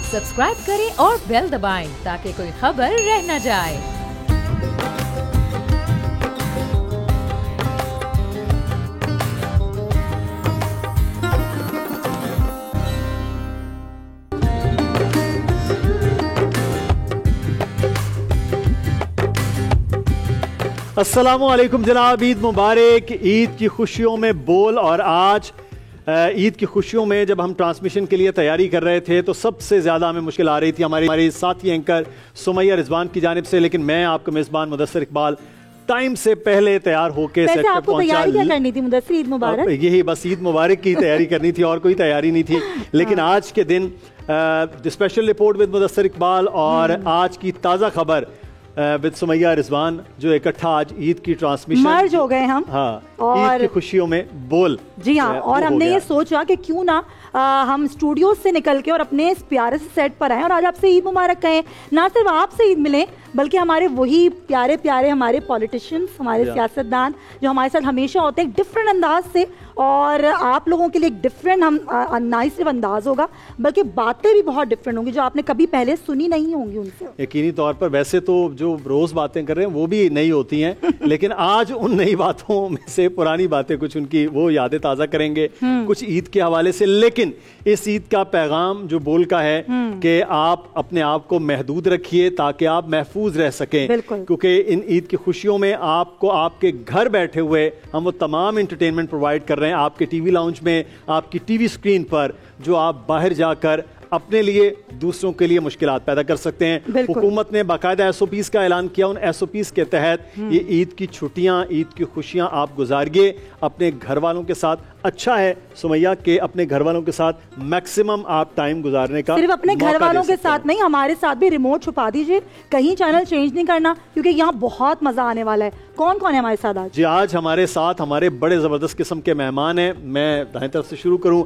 Subscribe करें और bell दबाएं ताकि कोई खबर रह न जाए। अस्सलामुअलैकुम जनाब, ईद मुबारक। ईद की खुशियों में बोल। और आज ईद की खुशियों में जब हम ट्रांसमिशन के लिए तैयारी कर रहे थे तो सबसे ज़्यादा हमें मुश्किल आ रही थी हमारे साथी एंकर सुमैया रिजवान की जानिब से, लेकिन मैं आपका मेज़बान मुदस्सिर इकबाल टाइम से पहले तैयार होकर सेट पे पहुंचा। क्या करनी थी मुदस्सिर? ईद मुबारक। यही बस ईद मुबारक की तैयारी करनी थी और कोई तैयारी नहीं थी। लेकिन आज के दिन special report with Mudassir Iqbal और आज की ताज़ा खबर विद सुमैया रिजवान जो इकट्ठा आज ईद की ट्रांसमिशन मर्ज हो गए हम। हाँ, और ईद की खुशियों में बोल। जी हाँ, और हमने ये सोचा कि क्यों ना हम स्टूडियो से निकल के और अपने इस प्यारे से सेट पर आए और आज आपसे ईद मुबारक कहें। ना सिर्फ आपसे ईद मिले बल्कि हमारे वही प्यारे प्यारे हमारे पॉलिटिशियंस, हमारे सियासतदान जो हमारे साथ हमेशा होते हैं डिफरेंट अंदाज से, और आप लोगों के लिए एक डिफरेंट ना ही सिर्फ अंदाज होगा बल्कि बातें भी बहुत डिफरेंट होंगी जो आपने कभी पहले सुनी नहीं होंगी उनसे। यकीनी तौर पर वैसे तो जो रोज बातें कर रहे हैं वो भी नई होती हैं लेकिन आज उन नई बातों में से पुरानी बातें कुछ उनकी वो यादें ताज़ा करेंगे कुछ ईद के हवाले से। लेकिन इस ईद का पैगाम जो बोल का है कि आप अपने आप को महदूद रखिए ताकि आप महफूज रह सकें, क्योंकि इन ईद की खुशियों में आपको आपके घर बैठे हुए हम वो तमाम एंटरटेनमेंट प्रोवाइड कर रहे हैं आपके टीवी लाउंज में, आपकी टीवी स्क्रीन पर, जो आप बाहर जाकर अपने लिए दूसरों के लिए मुश्किलात पैदा कर सकते हैं। हुकूमत ने बाकायदा एसओपीज का ऐलान किया। उन एसओपीज के तहत ये ईद की छुट्टियां, ईद की खुशियां आप गुजारिए अपने घर वालों के साथ। अच्छा है सुमैया के अपने घर वालों के साथ मैक्सिमम आप टाइम गुजारने का, सिर्फ अपने घर वालों के साथ नहीं, हमारे साथ भी रिमोट छुपा दीजिए, कहीं चैनल चेंज नहीं करना क्योंकि यहाँ बहुत मजा आने वाला है। कौन कौन है हमारे साथ आज? जी, आज हमारे साथ हमारे बड़े जबरदस्त किस्म के मेहमान हैं। मैं दाएं तरफ से शुरू करूं,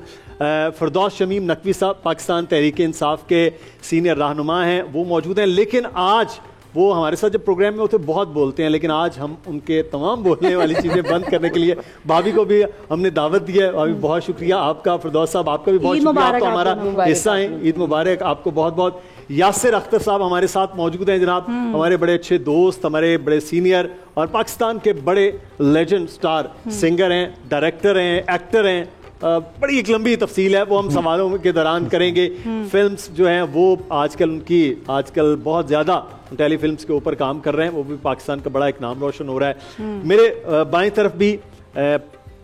फिरदौस शमीम नकवी साहब पाकिस्तान तहरीक इंसाफ के सीनियर रहनुमा हैं, वो मौजूद हैं। लेकिन आज वो हमारे साथ जब प्रोग्राम में होते बहुत बोलते हैं, लेकिन आज हम उनके तमाम बोलने वाली चीज़ें बंद करने के लिए भाभी को भी हमने दावत दी है। भाभी बहुत शुक्रिया आपका। फिरदौस साहब आपका भी बहुत शुक्रिया, आप तो हमारा हिस्सा हैं। ईद मुबारक आपको बहुत बहुत। यासिर अख्तर साहब हमारे साथ मौजूद हैं जनाब, हमारे बड़े अच्छे दोस्त, हमारे बड़े सीनियर और पाकिस्तान के बड़े लेजेंड स्टार सिंगर हैं, डायरेक्टर हैं, एक्टर हैं। बड़ी एक लंबी तफसील है, वो हम सवालों के दौरान करेंगे। फिल्म्स जो हैं वो आजकल बहुत ज़्यादा टेली फिल्म्स के ऊपर काम कर रहे हैं, वो भी पाकिस्तान का बड़ा एक नाम रोशन हो रहा है। मेरे बाईं तरफ भी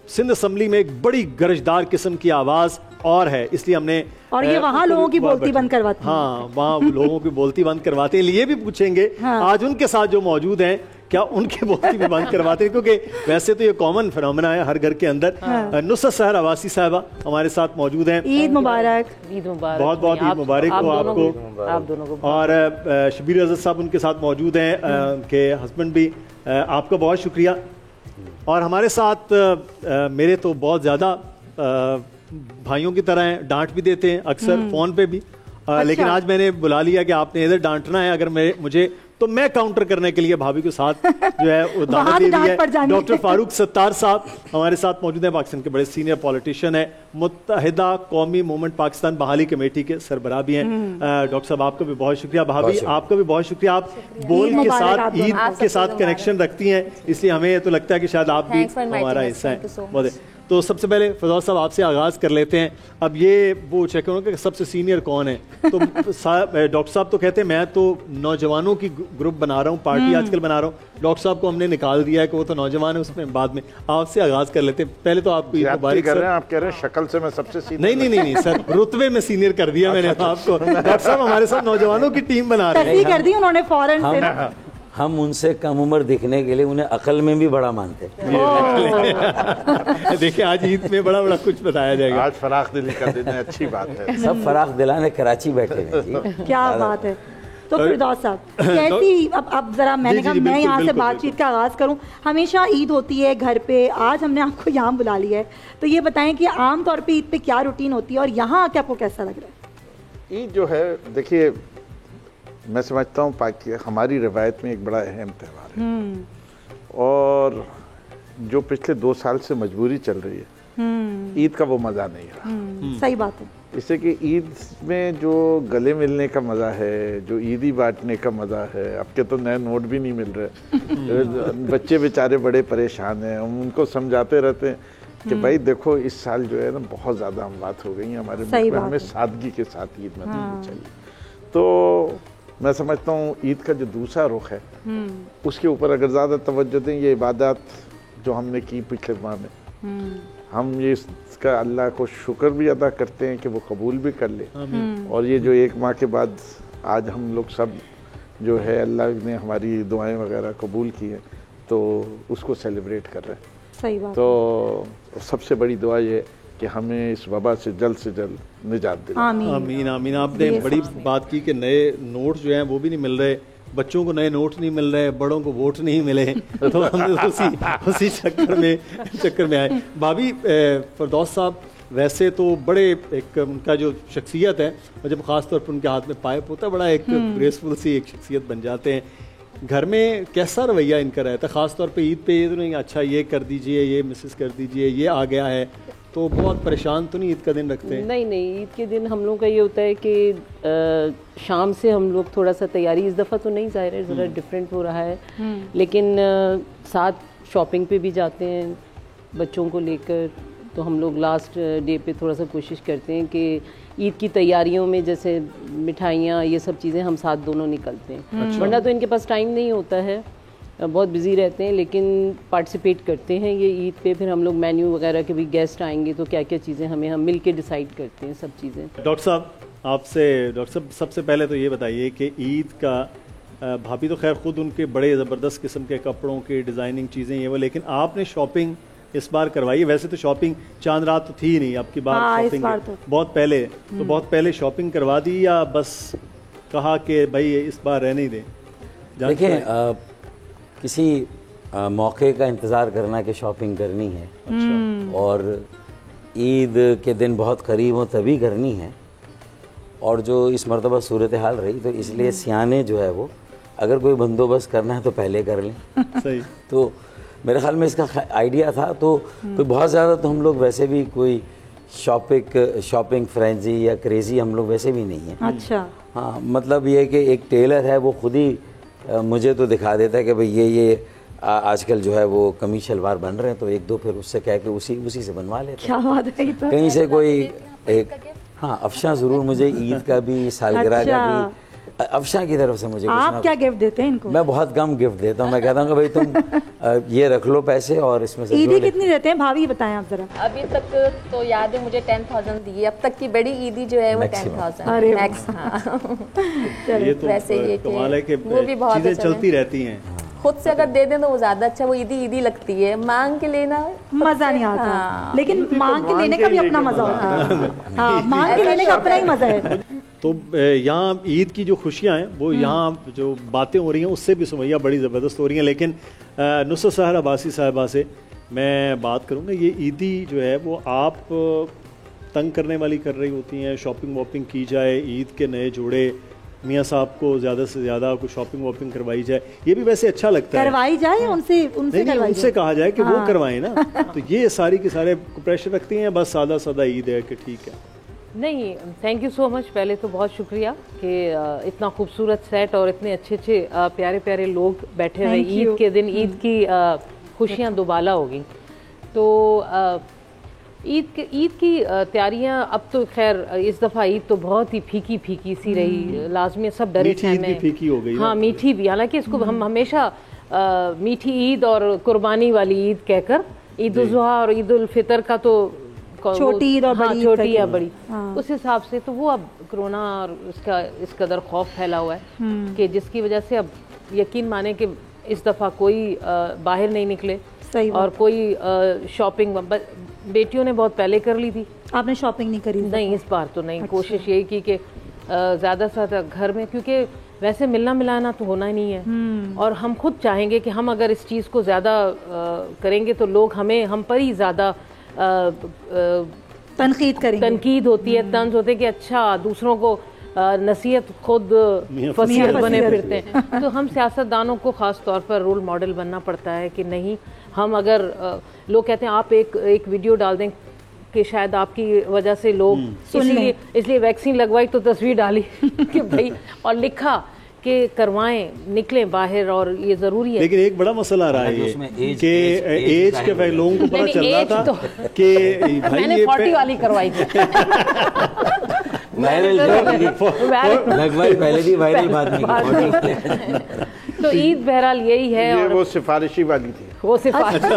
सिंध असम्बली में एक बड़ी गरजदार किस्म की आवाज़ और है, इसलिए हमने और ये वहाँ लोगों की बोलती बंद करवाते हैं। हाँ, वहाँ लोगों की बोलती बंद करवाते हैं। ये भी पूछेंगे आज उनके साथ जो मौजूद हैं क्या उनके बोलती भी बंद करवाते हैं, क्योंकि वैसे तो ये कॉमन फिनोमेना है हर घर के अंदर। नुसरत सहर अवासी साहिबा हमारे साथ मौजूद हैं। ईद मुबारक। ईद मुबारक, बहुत बहुत ईद मुबारक हो आपको, आप दोनों को। और शबीर अज़द साहब उनके साथ मौजूद हैं, उनके हस्बैंड भी। आपका बहुत शुक्रिया। और हमारे साथ मेरे तो बहुत ज़्यादा भाइयों की तरह हैं, डांट भी देते हैं अक्सर फ़ोन पे भी। लेकिन आज मैंने बुला लिया कि आपने इधर डांटना है अगर मुझे तो मैं काउंटर करने के लिए भाभी के साथ जो है वो दावत दे दी है। डॉक्टर फारूक सत्तार साहब हमारे साथ मौजूद हैं, पाकिस्तान के बड़े सीनियर पॉलिटिशियन है, मुत्तहिदा कौमी मूवमेंट पाकिस्तान बहाली कमेटी के सरबराह भी हैं। डॉक्टर साहब आपका भी बहुत शुक्रिया। भाभी आपका भी बहुत शुक्रिया, आप बोल के साथ ईद के साथ कनेक्शन रखती हैं, इसलिए हमें तो लगता है कि शायद आप भी हमारा हिस्सा है। तो सबसे पहले फिरदौस साहब आपसे आगाज़ कर लेते हैं। अब ये वो चेक करो कि सबसे सीनियर कौन है, तो डॉक्टर साहब तो कहते हैं मैं तो नौजवानों की ग्रुप बना रहा हूँ, पार्टी आजकल बना रहा हूँ। डॉक्टर साहब को हमने निकाल दिया है कि वो तो नौजवान है, उसमें बाद में आपसे आगाज़ कर लेते हैं। पहले तो आपको मुबारक कर रहे हैं, आप कह रहे हैं शक्ल से मैं सबसे सीनियर। नहीं सर, रुतबे में सीनियर कर दिया मैंने आपको। डॉक्टर साहब हमारे साथ नौजवानों की टीम बना रहे हैं, कर दी उन्होंने फौरन से। हम उनसे कम उम्र दिखने के लिए उन्हें अकल में भी बड़ा मानते हैं। देखिए आज ईद में बड़ा कुछ बताया जाएगा। आज फराख दिली का दिन है, अच्छी बात है। सब फराख दिलाने कराची बैठे हैं जी। क्या बात है। तो फिरदौस साहब कैसी, अब जरा मैंने कहा मैं यहाँ से बातचीत का आगाज़ करूँ। हमेशा ईद होती है घर पे, आज हमने आपको यहाँ बुला लिया है, तो ये बताएं कि आम तौर पे ईद पे क्या रूटीन होती है और यहाँ आके आपको कैसा लग रहा है? ईद जो है, देखिए मैं समझता हूँ हमारी रिवायत में एक बड़ा अहम त्यौहार है, और जो पिछले 2 साल से मजबूरी चल रही है ईद का वो मज़ा नहीं रहा। सही बात है। इससे कि ईद में जो गले मिलने का मज़ा है, जो ईदी बांटने का मज़ा है, अब के तो नए नोट भी नहीं मिल रहे। बच्चे बेचारे बड़े परेशान हैं, हम उनको समझाते रहते हैं कि भाई देखो इस साल जो है ना बहुत ज़्यादा अमवात हो गई हैं हमारे मुल्क में, हमें सादगी के साथ ईद मनानी चाहिए। तो मैं समझता हूँ ईद का जो दूसरा रुख है उसके ऊपर अगर ज़्यादा तवज्जो दें, ये इबादत जो हमने की पिछले माह में, हम ये इसका अल्लाह को शुक्र भी अदा करते हैं कि वो कबूल भी कर ले। और ये जो एक माह के बाद आज हम लोग सब जो है अल्लाह ने हमारी दुआएं वगैरह कबूल की हैं तो उसको सेलिब्रेट कर रहे हैं। सही बात। तो सबसे बड़ी दुआ ये कि हमें इस वबा से जल्द निजात दिलाए। आमीन आमीन। आपने बड़ी बात की कि नए नोट जो हैं वो भी नहीं मिल रहे, बच्चों को नए नोट नहीं मिल रहे, बड़ों को वोट नहीं मिले, तो हम उसी चक्कर में आए। भाभी फरदौस साहब वैसे तो बड़े एक उनका जो शख्सियत है, और जब ख़ास तौर पर उनके हाथ में पाइप होता है बड़ा एक ग्रेसफुल सी एक शख्सियत बन जाते हैं। घर में कैसा रवैया इनका रहता है, ख़ास तौर पे ईद पे? ये तो नहीं अच्छा ये कर दीजिए, ये मिसेस कर दीजिए, ये आ गया है, तो बहुत परेशान तो नहीं ईद का दिन रखते हैं? नहीं, ईद के दिन हम लोग का ये होता है कि शाम से हम लोग थोड़ा सा तैयारी, इस दफ़ा तो नहीं, ज़ाहिर है ज़रा डिफरेंट हो रहा है, लेकिन साथ शॉपिंग पे भी जाते हैं बच्चों को लेकर। तो हम लोग लास्ट डे पे थोड़ा सा कोशिश करते हैं कि ईद की तैयारियों में जैसे मिठाइयाँ ये सब चीज़ें हम साथ दोनों निकलते हैं। वरना तो इनके पास टाइम नहीं होता है, बहुत बिजी रहते हैं, लेकिन पार्टिसिपेट करते हैं ये ईद पे। फिर हम लोग मेन्यू वगैरह के भी गेस्ट आएंगे तो क्या क्या चीज़ें हम मिल के डिसाइड करते हैं सब चीज़ें। डॉक्टर साहब डॉक्टर साहब सबसे पहले तो ये बताइए कि ईद का भाभी तो खैर खुद उनके बड़े ज़बरदस्त किस्म के कपड़ों के डिज़ाइनिंग चीज़ें ये वो, लेकिन आपने शॉपिंग इस बार करवाई है। वैसे तो शॉपिंग चांद रात तो थी नहीं, आपकी बार शॉपिंग तो बहुत पहले शॉपिंग करवा दी या बस कहा कि भाई इस बार रहने ही दें? देखिए किसी मौके का इंतज़ार करना कि शॉपिंग करनी है, अच्छा, और ईद के दिन बहुत करीब हो तभी करनी है, और जो इस मरतबा सूरत हाल रही तो इसलिए सियाने जो है वो अगर कोई बंदोबस्त करना है तो पहले कर लें। सही। तो मेरे ख्याल में इसका आइडिया था, तो कोई बहुत ज़्यादा तो हम लोग वैसे भी कोई शॉपिंग फ्रेंजी या क्रेज़ी हम लोग वैसे भी नहीं है। अच्छा। हाँ, मतलब ये कि एक टेलर है वो खुद ही मुझे तो दिखा देता है कि भाई ये आजकल जो है वो कमीज शलवार बन रहे हैं, तो एक दो फिर उससे कह के उसी से बनवा लेते हैं। क्या बात है। कहीं से कोई एक, हाँ, अफशा ज़रूर मुझे ईद का भी सालगिरह का भी अफशा की तरफ से मुझे आप क्या गिफ्ट देते हैं इनको? मैं बहुत कम गिफ्ट देता हूँ। मैं कहता हूँ कि भाई तुम ये रख लो पैसे और इसमें से ईदी कितनी देते हैं भाभी, बताएं आप जरा। अभी तक तो याद है मुझे 10,000 दी है, अब तक की बड़ी ईदी जो है वो 10,000 मैक्स। हाँ ये तो वैसे ये कमाल है कि वो भी बहुत चीजें चलती रहती हैं। खुद से अगर दे दें तो वो ज्यादा अच्छा, वो ईदी लगती है, मांग के लेना मजा नहीं आता। लेकिन मांग के लेने का भी अपना मजा होता है। हाँ, मांग के लेने का अपना ही मजा है। तो यहाँ ईद की जो खुशियाँ हैं वो यहाँ जो बातें हो रही हैं उससे भी सुमैया बड़ी ज़बरदस्त हो रही हैं। लेकिन नुसरत सहर अब्बासी साहिबा से मैं बात करूँगा, ये ईदी जो है वो आप तंग करने वाली कर रही होती हैं, शॉपिंग वॉपिंग की जाए, ईद के नए जोड़े मियाँ साहब को ज़्यादा से ज़्यादा कुछ शॉपिंग वॉपिंग करवाई जाए, ये भी वैसे अच्छा लगता है। करवाई जाए उनसे उनसे कहा जाए कि वो करवाएं ना। तो ये सारी के सारे प्रेशर रखती हैं, बस सादा सादा ईद है कि ठीक है। नहीं, थैंक यू सो मच। पहले तो बहुत शुक्रिया कि इतना खूबसूरत सेट और इतने अच्छे अच्छे प्यारे प्यारे लोग बैठे हुए ईद के दिन, ईद की खुशियाँ दोबाला होगी। तो ईद की तैयारियां अब तो खैर इस दफ़ा ईद तो बहुत ही फीकी सी रही, लाजमी सब डरे थे। मीठी ईद फीकी हो गई। हाँ, मीठी भी, हालांकि इसको हम हमेशा मीठी ईद और कुर्बानी वाली ईद कहकर ईद उल जुहा और ईद उल फितर का तो छोटी ईद और बड़ी, छोटी या बड़ी, उस हिसाब से तो वो अब कोरोना और इसका इस कदर खौफ फैला हुआ है कि जिसकी वजह से अब यकीन माने कि इस दफ़ा कोई बाहर नहीं निकले और कोई शॉपिंग बेटियों ने बहुत पहले कर ली थी। आपने शॉपिंग नहीं करी? नहीं, इस बार तो नहीं। कोशिश यही की कि ज़्यादा से ज़्यादा घर में, क्योंकि वैसे मिलना मिलाना तो होना ही नहीं है, और हम खुद चाहेंगे कि हम अगर इस चीज़ को ज़्यादा करेंगे तो लोग हम पर ही ज़्यादा तनकीद होती है, तंज होते हैं कि अच्छा दूसरों को नसीहत खुद फसीहत बने फिरते हैं। तो हम सियासतदानों को ख़ास तौर पर रोल मॉडल बनना पड़ता है कि नहीं, हम अगर लोग कहते हैं आप एक वीडियो डाल दें कि शायद आपकी वजह से लोग इसलिए वैक्सीन लगवाई तो तस्वीर डाली कि भाई, और लिखा कि करवाएं, निकलें बाहर, और ये जरूरी है। लेकिन एक बड़ा मसला आ रहा है ये कि एज के भाई लोगों को पता चल रहा था कि भाई मैंने 40 वाली करवाई थी। लगवाई पहले भी वायरल बात नहीं। तो ईद बहरहाल यही है। ये और वो सिफारिशी वाली थी, वो सिफारिशी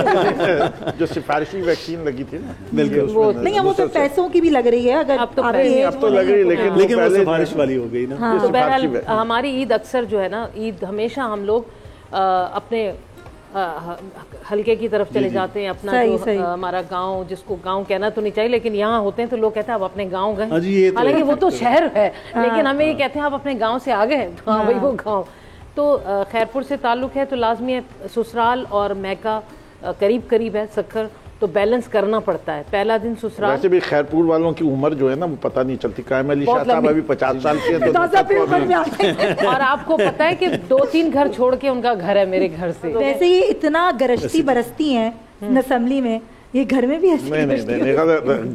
जो सिफारिशी वैक्सीन लगी थी ना, बिल्कुल वो नहीं, वो तो पैसों की भी लग रही है। अगर अब तो अब तो लग रही है, लेकिन वो सिफारिश वाली हो गई ना। तो बहरहाल हमारी ईद अक्सर जो है ना, ईद हमेशा हम लोग अपने हल्के की तरफ चले जाते हैं। अपना जो हमारा गांव, जिसको गांव कहना तो नहीं चाहिए, लेकिन यहाँ होते हैं तो लोग कहते हैं आप अपने गांव गए, हालांकि वो तो शहर है, लेकिन हमें ये कहते हैं आप अपने गांव से आ गए। तो हाँ भाई, वो गांव तो खैरपुर से ताल्लुक़ है तो लाजमी है, ससुराल और मैका करीब करीब है, सक्खर, तो बैलेंस करना पड़ता है। पहला दिन ससुराल। वैसे भी खैरपुर वालों की उम्र जो है ना वो पता नहीं चलती। कायम अली शाह साहब अभी 50 साल के हैं। और आपको पता है कि 2-3 घर छोड़ के उनका घर है मेरे घर से। वैसे ये इतना गरजती बरसती हैं असेंबली में, ये घर में भी ऐसी नहीं,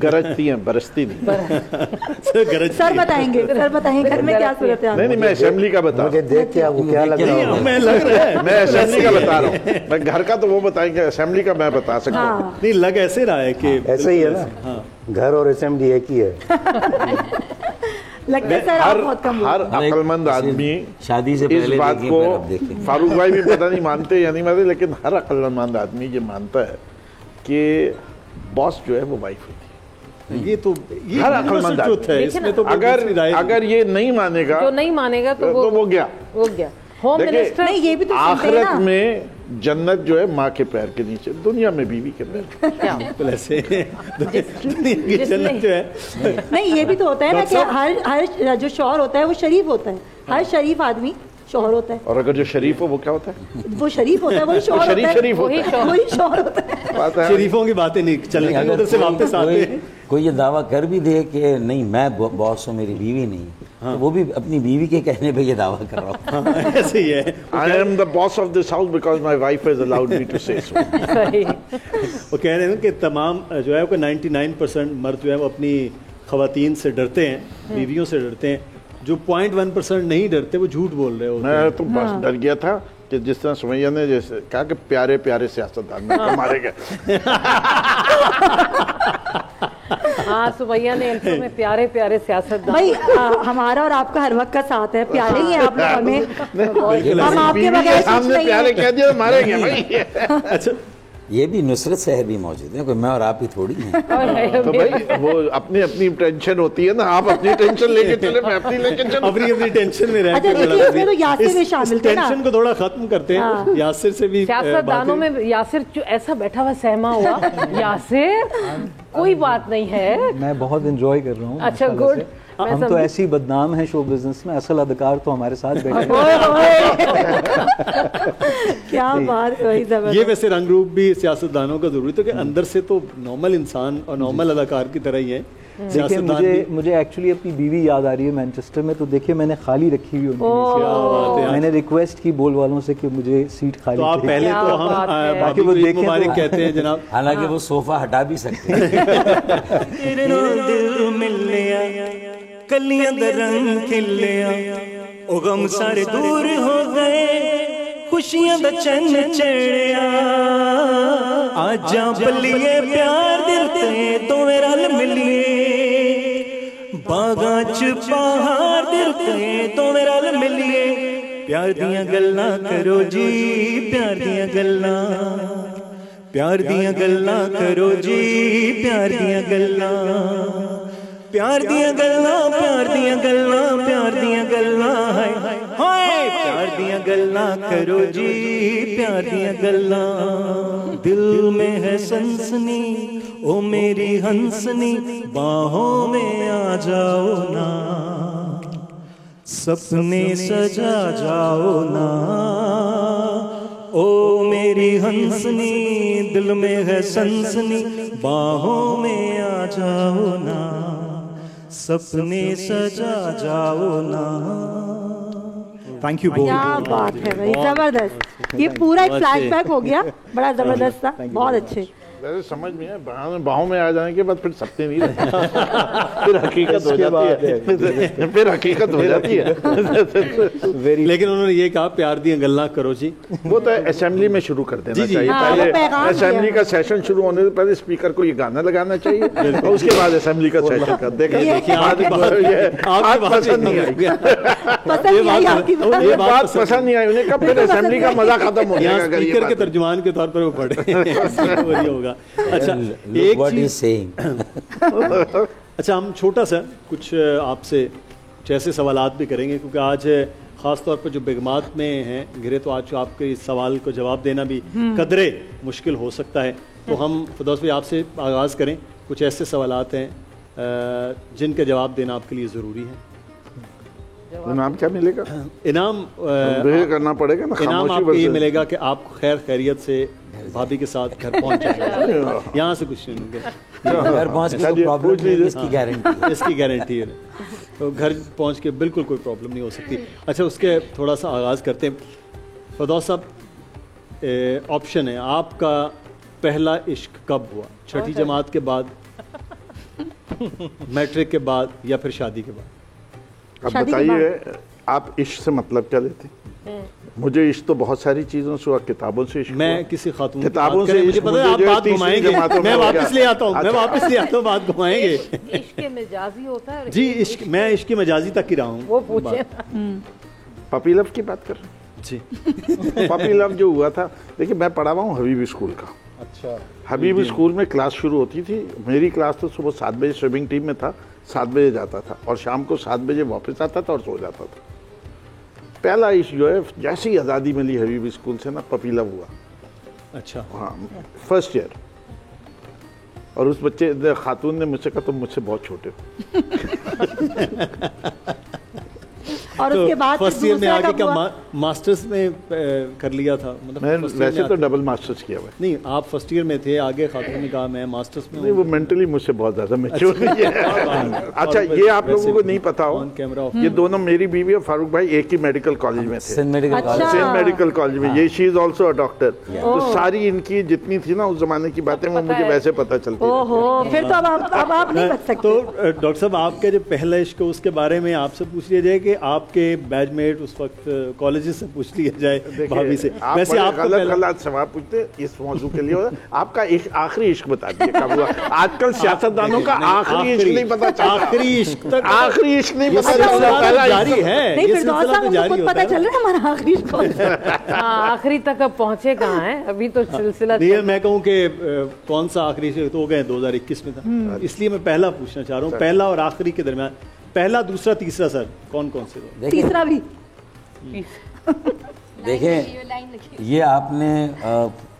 गरजती हैं, बरसती नहीं। सर बताएंगे घर में क्या सूरत है। नहीं, मैं असेंबली का बता, मुझे देख के आपको क्या लग रहा है? मैं लग रहा है, मैं असेंबली का बता रहा हूँ। मैं घर का तो वो बताएंगे, असेंबली का मैं बता सकता हूँ। नहीं, लग ऐसे रहा है कि ऐसे ही है ना, घर और असेंबली एक ही है। लगता है सर आप बहुत कम। हर अक्लमंद आदमी शादी से इस बात को, फारूक भाई भी पता नहीं मानते या नहीं मानते, लेकिन हर अक्लमंद आदमी ये मानता है कि बॉस जो है वो वाइफ होती है। ये तो हर अक्लमंद है, इसमें तो अगर ये नहीं मानेगा तो वो गया। होम मिनिस्टर नहीं, ये भी तो आखिरत में जन्नत जो है माँ के पैर के नीचे, दुनिया में बीवी के पैर। ऐसे जन्नत जो है। नहीं, ये भी तो होता है ना कि हर जो शौहर होता है वो शरीफ होता है। हर शरीफ आदमी शौहर होता है। और अगर जो शरीफ हो वो क्या होता है? वो शरीफ होता है, वही शौहर होता है। वही शौहर होता है। शरीफों की बातें नहीं चलने, अगर से वापस आते हैं। कोई ये दावा कर भी दे कि नहीं मैं बॉस हूँ, मेरी बीवी नहीं, तो वो भी अपनी बीवी के कहने पे ये दावा कर रहा हूँ। ऐसे ही है। I am the boss of this house because my wife has allowed me to say so. वो कह रहे हैं कि तमाम जो है वो 99% मर्द जो है वो अपनी खवातीन से डरते हैं, बीवियों से डरते हैं। जो 0.1% नहीं डरते वो झूठ बोल रहे होते हैं। मैं तो बस डर गया था कि जिस तरह सुमैया ने जैसे कहा कि प्यारे प्यारे सियासतदान मारे गए। हाँ, सुमैया ने इंट्रो में प्यारे प्यारे सियासतदान। भाई हमारा और आपका हर वक्त का साथ है, प्यारे ही हैं आप लोग हमें। हम आपके बगैर सामने प्यारे कह दिया तो मारेंगे भाई। अच्छा, ये भी नुसरत शहर भी मौजूद है, कोई मैं और आप ही थोड़ी हैं। तो भाई वो अपनी अपनी टेंशन होती है ना, आप अपनी टेंशन लेके चले, मैं अपनी लेके चलूं। अपनी टेंशन में रह अच्छा, देखिए इसमें तो यासिर भी शामिल थे ना। टेंशन को थोड़ा खत्म करते हैं। यासिर से भी सियासतदानों में यासिर जो ऐसा बैठा हुआ सहमा हुआ, यासिर कोई बात नहीं है, मैं बहुत एंजॉय कर रहा हूँ। अच्छा, गुड। हम तो ऐसी बदनाम है शो बिजनेस में, असल अदकार तो हमारे साथ बैठे क्या बात है। ये वैसे रंग रूप भी सियासतदानों का जरूरी, तो कि अंदर से तो नॉर्मल इंसान और नॉर्मल अदाकार की तरह ही है। देखिए मुझे एक्चुअली अपनी बीवी याद आ रही है मैनचेस्टर में, तो देखिए मैंने खाली रखी हुई उनकी, मैंने रिक्वेस्ट की बोल वालों से कि मुझे सीट खाली। तो आप पहले तो हम बाकी वो देखें मुबारक कहते हैं जनाब, हालांकि वो सोफा हटा भी सकते हैं। कलियां दा रंग खिलिया, ओ गम सारे दूर हो गए, खुशियां दा चन्न चढ़िया, आजा बल्लिए प्यार दिल ते दोवें रल मिलिए, बागां च पहाड़ दिल ते दोवें रल मिलिए, प्यार दियां गल्लां करो जी, प्यार दियां गल्लां, प्यार दियां गल्लां करो जी, प्यार दियां गल्लां, प्यार दियां गल्लां, प्यार दियां गल्लां, प्यार दियां गल्लां, हाय हाय, प्यार दियां गल्लां करो जी, प्यार दियां गल्लां, दिल में है सनसनी, ओ मेरी हंसनी, बाहों में आ जाओ ना, सपने सजा जाओ ना, ओ मेरी हंसनी, दिल में है सनसनी, बाहों में आ जाओ ना, सपने सजा जाओ ना। Thank you. क्या बात है भाई, जबरदस्त। ये पूरा एक फ्लैशबैक हो गया, बड़ा जबरदस्त था, बहुत अच्छे। वैसे समझ में है, बाहों में आ जाने के बाद फिर सपने नहीं रहते फिर हकीकत हो जाती है, फिर हकीकत हो जाती है। लेकिन उन्होंने ये कहा प्यार दी गल्ला करो जी, वो तो असेंबली में शुरू कर देना चाहिए। पहले असेंबली का सेशन शुरू होने से पहले स्पीकर को ये गाना लगाना चाहिए और उसके बाद असेंबली का सेशन कर देगा। बात पसंद नहीं आई, ये बात पसंद नहीं आई उन्हें, कब फिर असेंबली का मजा खत्म हो जाएगा। स्पीकर के तर्जुमान के तौर पर वो पढ़े होगा। अच्छा, एक अच्छा, हम छोटा सा कुछ आपसे कुछ ऐसे सवालात भी करेंगे क्योंकि आज ख़ास तौर पर जो बेगमात में हैं घिरे, तो आज आपके इस सवाल को जवाब देना भी कदरे मुश्किल हो सकता है। तो हम फिरदौस भाई आपसे आगाज़ करें, कुछ ऐसे सवालात हैं जिनके जवाब देना आपके लिए ज़रूरी है। इनाम क्या मिलेगा? इनाम करना पड़ेगा ना। इनाम आपको ये मिलेगा कि आप खैर खैरियत से भाभी के साथ घर पहुंच जाएंगे। यहाँ से कुछ नहीं, घर पहुंच के प्रॉब्लम नहीं, इसकी गारंटी, इसकी गारंटी है। तो घर पहुंच के बिल्कुल कोई प्रॉब्लम नहीं हो सकती। अच्छा, उसके थोड़ा सा आगाज़ करते हैं। फिरदौस साहब, ऑप्शन है आपका, पहला इश्क कब हुआ? छठी जमात के बाद, मैट्रिक के बाद, या फिर शादी के बाद? अब बताइए आप इश्क से मतलब क्या लेते? मुझे इश्क तो बहुत सारी चीजों से हुआ, किताबों से इश्क, मैं किसी खातून किताबों से, मुझे पता है आप बात घुमाएंगे, मैं वापस ले आता हूँ, मैं वापस ले आता हूँ, बात घुमाएंगे। इश्क मजाजी होता है जी, इश्क, मैं इश्क मजाजी तक ही रहा हूँ। वो पूछे पपी लव की बात कर रहे हैं जी। पपी लव जो हुआ था, देखिए मैं पढ़ा हुआ हूँ हबीबी स्कूल का। अच्छा, हबीबी स्कूल में क्लास शुरू होती थी, मेरी क्लास तो सुबह 7 बजे स्विमिंग टीम में था, 7 बजे जाता था और शाम को 7 बजे वापस आता था और सो जाता था। पहला इश्क जो है, जैसे ही आज़ादी मिली हबीबी स्कूल से ना, पपी लव हुआ। अच्छा, हाँ, फर्स्ट ईयर। और उस बच्चे खातून ने मुझसे कहा तुम मुझसे बहुत छोटे हो। और उसके बाद फर्स्ट ईयर में आगे क्या मास्टर्स में कर लिया था? मतलब मैं वैसे तो डबल मास्टर्स किया हुआ। नहीं, आप फर्स्ट ईयर में थे, आगे खातून ने कहा मैं मास्टर्स में। नहीं, वो मेंटली मुझसे बहुत ज्यादा मैच्योर नहीं है। अच्छा, ये आप लोगों को नहीं पता हो, ये दोनों, मेरी बीवी और फारूक भाई एक ही मेडिकल कॉलेज में थे, सेंट मेडिकल कॉलेज में। ये she is also a doctor. तो सारी इनकी जितनी थी ना उस जमाने की बातें, वो मुझे वैसे पता चलती। ओहो, फिर तो अब आप नहीं बच सकते। तो डॉक्टर साहब, आपका जो पहला इश्क उसके बारे में आपसे पूछ लिया जाए कि आपके बैचमेट उस वक्त कॉलेजेस से पूछ लिया जाए भाभी से। वैसे आप गलत सवाल पूछते इस मौजूद के लिए। आपका आखिरी इश्क बता दीजिए कब हुआ? आजकल सियासतदानों का आखिरी इश्क नहीं पता चलता। आखिरी इश्क तक, आखिरी इश्क नहीं पता चलता, जारी है। नहीं, फिरदौस साहब मुझे खुद पता चल रहा है हमारा आखिरी इश्क कौन सा। आखिरी तक अब पहुंचे कहाँ हैं? अभी तो सिलसिला। मैं कहूँ कि कौन सा आखिरी इश्क तो हो गए 2021 में था, इसलिए मैं पहला पूछना चाह रहा हूँ, पहला और आखिरी के दरमियान, पहला, दूसरा, तीसरा, सर कौन कौन से? तीसरा भी देखें, ये आपने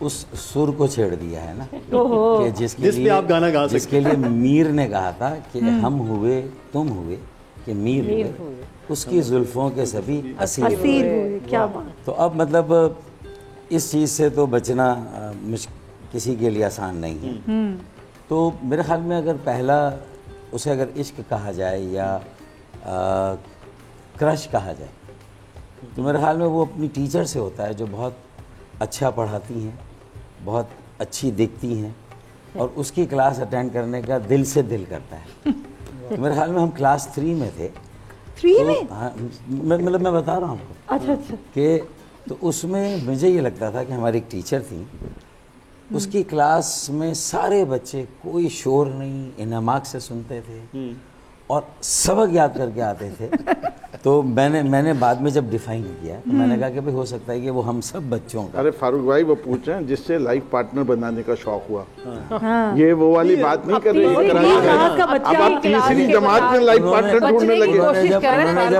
उस सुर को छेड़ दिया है ना कि जिसके लिए आप गाना गा सकते, जिसके लिए मीर ने कहा था कि हम हुए तुम हुए कि मीर हुए, उसकी जुल्फों के सभी असीर हुए। क्या बात। तो अब मतलब इस चीज़ से तो बचना किसी के लिए आसान नहीं है। तो मेरे ख्याल में अगर पहला उसे अगर इश्क कहा जाए या क्रश कहा जाए, तो मेरे ख्याल में वो अपनी टीचर से होता है जो बहुत अच्छा पढ़ाती हैं, बहुत अच्छी दिखती हैं और उसकी क्लास अटेंड करने का दिल से दिल करता है। तो मेरे ख्याल में हम क्लास 3 में थे। 3 में? हाँ, मतलब मैं बता रहा हूँ आपको। अच्छा अच्छा। कि तो उसमें मुझे ये लगता था कि हमारी एक टीचर थी, उसकी क्लास में सारे बच्चे कोई शोर नहीं, इनामाक से सुनते थे और सबक याद करके आते थे। तो मैंने बाद में जब डिफाइन किया तो मैंने कहा कि भाई हो सकता है कि वो हम सब बच्चों का। अरे फारूक भाई, वो पूछ रहे हैं जिससे लाइफ पार्टनर बनाने का शौक हुआ। हाँ। ये वो वाली बात नहीं कर रही है। अब आप तीसरी जमात में लाइफ पार्टनर ढूंढने लगे।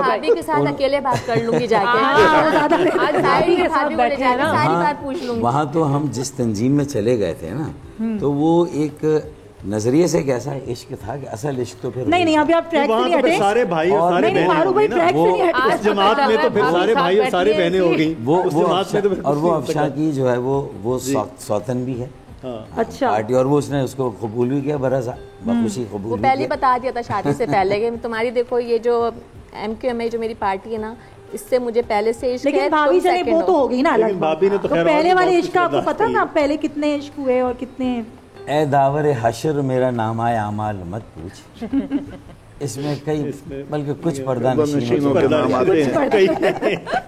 भाभी के साथ अकेले बात कर लूंगी जाके, वहाँ तो हम जिस तंजीम में चले गए थे ना, तो वो एक नजरिए से कैसा इश्क था कि असल इश्क तो फिर नहीं अभी आप ट्रैक से नहीं हटे। सारे भाई और सारे बहनें उस जमात में तो फिर सारे भाई और सारे बहनें हो गई वो जमात में। तो और वो अफशा की जो है वो सौतन भी है। अच्छा, पार्टी, और वो उसने उसको कबूल भी किया, बरसा बखुशी कबूल। वो पहले बता दिया था शादी से पहले कि तुम्हारी देखो ये जो MQMA जो मेरी पार्टी है ना, इससे मुझे पहले से इश्क है। लेकिन भाभी चले वो तो हो गई ना अलग। भाभी ने तो पहले वाले इश्क का आपको पता ना, पहले कितने इश्क हुए और कितने ए दावर हशर मेरा नाम आए आमाल मत पूछ। इसमें कई बल्कि कुछ पर्दा नशीनों के नाम आते हैं,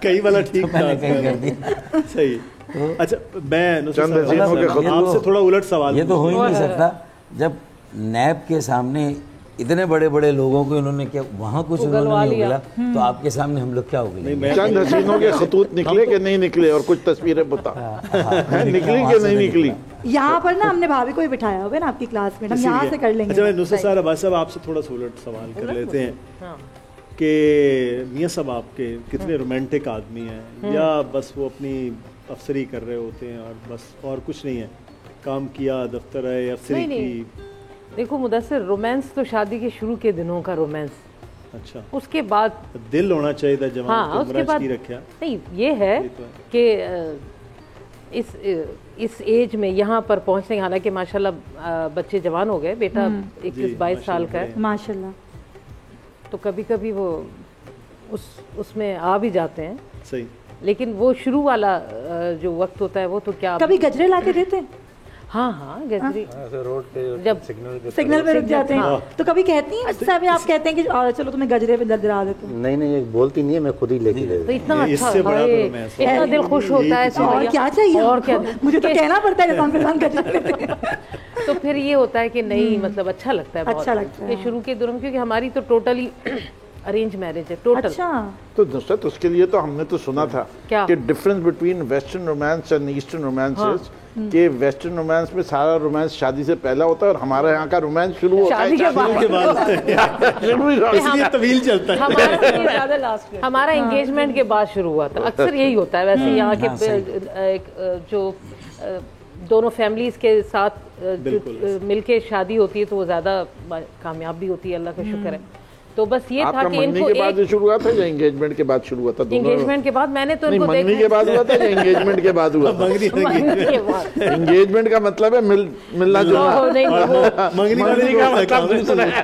कई वाला ठीक था, मैंने कहीं कर दिया। सही। अच्छा, मैं आपसे थोड़ा उलट सवाल, ये तो हो ही नहीं सकता जब नैब के सामने इतने बड़े बड़े लोगों को इन्होंने क्या वहाँ कुछ उन्होंने नहीं उगला, तो आपके सामने हम लोग क्या उगले? चंद हसीनों के खतूत निकले कि नहीं निकले, और कुछ तस्वीरें बता निकली कि नहीं निकली। यहाँ पर ना हमने भाभी को ही बिठाया हुआ है ना आपकी क्लास में, हम यहाँ से कर लेंगे। अच्छा, नुसरत साहब अब्बास साहब आपसे थोड़ा सा उलट सवाल कर लेते हैं कि मियाँ साहब आपके कितने रोमांटिक आदमी हैं, या बस वो अपनी अफसरी कर रहे होते हैं और बस और कुछ नहीं है, काम किया, दफ्तर है, अफसरी की? देखो मुदस्सिर, रोमांस तो शादी के शुरू के दिनों का रोमांस। अच्छा, उसके बाद दिल होना चाहिए था जवान। हाँ, उसके बाद नहीं, ये है कि इस एज में यहाँ पर पहुँचने, हालांकि माशाल्लाह बच्चे जवान हो गए, बेटा 21-22 साल का है माशाल्लाह, तो कभी कभी वो उसमें आ भी जाते हैं। सही। लेकिन वो शुरू वाला जो वक्त होता है वो तो क्या, कभी गजरे ला के देते हैं? हाँ गजरी रोड पे जब सिग्नल पे रुक जाते हैं तो कभी कहती हैं उससे, अभी आप कहते हैं कि चलो तुम्हें गजरे पे दिला देते हैं? नहीं, ये बोलती नहीं है, मैं खुद ही लेके दे। तो इतना अच्छा, इतना दिल खुश होता है। और क्या चाहिए, और क्या, मुझे तो कहना पड़ता है गजरे। तो फिर ये होता है कि नहीं, मतलब अच्छा लगता है, अच्छा लगता है ये शुरू के दौरान, क्योंकि हमारी तो टोटली अरेंज मैरिज है टोटल। अच्छा, तो नुसरत उसके लिए तो हमने तो सुना था क्या? कि difference between western romance and eastern romances, कि वेस्टर्न रोमांस में सारा रोमांस शादी से पहला होता है और हमारे यहाँ का रोमांस शुरू होता है शादी के बाद। इसलिए तवील चलता है। हमारा एंगेजमेंट के बाद शुरू हुआ था, अक्सर यही होता है। वैसे यहाँ के जो दोनों फैमिलीज के साथ मिलके शादी होती है तो वो ज्यादा कामयाब भी होती है, अल्लाह का शुक्र है। तो बस ये था कि इनको के बाद शुरू हुआ था या एंगेजमेंट के बाद शुरू हुआ था? एंगेजमेंट के बाद। मैंने तो इनको मंगनी के बाद हुआ था या एंगेजमेंट के बाद हुआ था? एंगेजमेंट का मतलब है मिलना जुलना, मंगनी का मतलब दूसरा है।